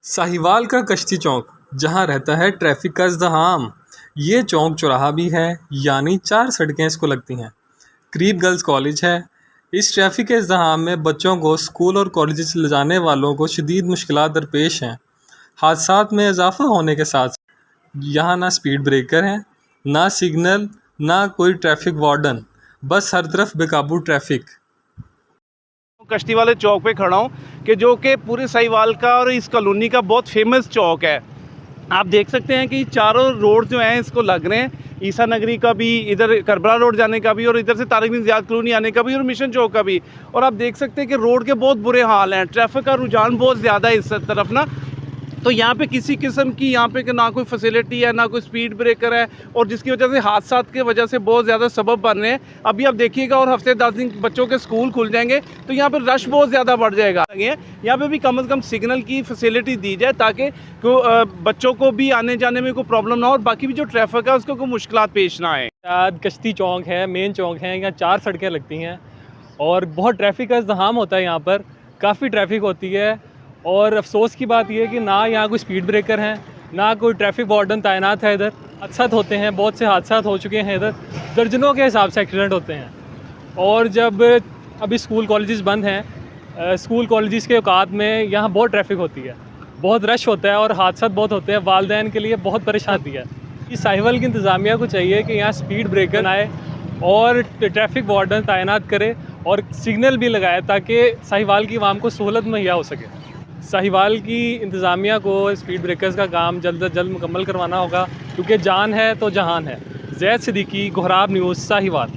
साहिवाल का कश्ती चौक, जहां रहता है ट्रैफिक का इज़्दिहाम। ये चौक चौराहा भी है, यानी 4 सड़कें इसको लगती हैं। करीब गर्ल्स कॉलेज है। इस ट्रैफिक के इज़्दिहाम में बच्चों को स्कूल और कॉलेज ले जाने वालों को शदीद मुश्किलात दरपेश हैं। हादसात में इजाफा होने के साथ यहाँ ना स्पीड ब्रेकर हैं, ना सिग्नल, ना कोई ट्रैफिक वार्डन, बस हर तरफ बेकाबू ट्रैफिक। कश्ती वाले चौक पे खड़ा हूँ कि जो कि पूरे साहिवाल का और इस कॉलोनी का बहुत फेमस चौक है। आप देख सकते हैं कि चारों रोड जो हैं इसको लग रहे हैं, ईसा नगरी का भी, इधर करबला रोड जाने का भी, और इधर से तारिक बिन ज़ियाद कॉलोनी आने का भी, और मिशन चौक का भी। और आप देख सकते हैं कि रोड के बहुत बुरे हाल हैं, ट्रैफिक का रुझान बहुत ज़्यादा है इस तरफ ना। तो यहाँ पे किसी किस्म की यहाँ पे ना कोई फैसिलिटी है, ना कोई स्पीड ब्रेकर है, और जिसकी वजह से हादसात की वजह से बहुत ज़्यादा सबब बन रहे हैं। अभी आप देखिएगा, और हफ्ते 10 दिन बच्चों के स्कूल खुल जाएंगे तो यहाँ पे रश बहुत ज़्यादा बढ़ जाएगा। यहाँ पे भी कम से कम सिग्नल की फैसिलिटी दी जाए ताकि बच्चों को भी आने जाने में कोई प्रॉब्लम ना हो, और बाकी भी जो ट्रैफिक है उसको कोई मुश्किलात पेश ना आए। कश्ती चौक है, मेन चौक है, यहाँ 4 सड़कें लगती हैं और बहुत ट्रैफिक का इज़्दिहाम होता है। यहाँ पर काफ़ी ट्रैफिक होती है, और अफसोस की बात यह है कि ना यहाँ कोई स्पीड ब्रेकर हैं, ना कोई ट्रैफिक वार्डन तैनात है। इधर हादसात होते हैं, बहुत से हादसात हो चुके हैं, इधर दर्जनों के हिसाब से एक्सीडेंट होते हैं। और जब अभी स्कूल कॉलेजेस बंद हैं, स्कूल कॉलेजेस के औकात में यहाँ बहुत ट्रैफिक होती है, बहुत रश होता है और हादसात बहुत होते हैं। वालिदैन के लिए बहुत परेशानी है। इस साहिवाल की इंतज़ामिया को चाहिए कि यहाँ स्पीड ब्रेकर आए और ट्रैफिक वार्डन तैनात करे और सिग्नल भी लगाए ताकि साहिवाल की आवाम को सहूलत मुहैया हो सके। साहिवाल की इंतज़ामिया को स्पीड ब्रेकर्स का काम जल्द अज जल्द मुकम्मल करवाना होगा, क्योंकि जान है तो जहान है। ज़ैद सिद्दीकी, कोहराब न्यूज़, साहिवाल।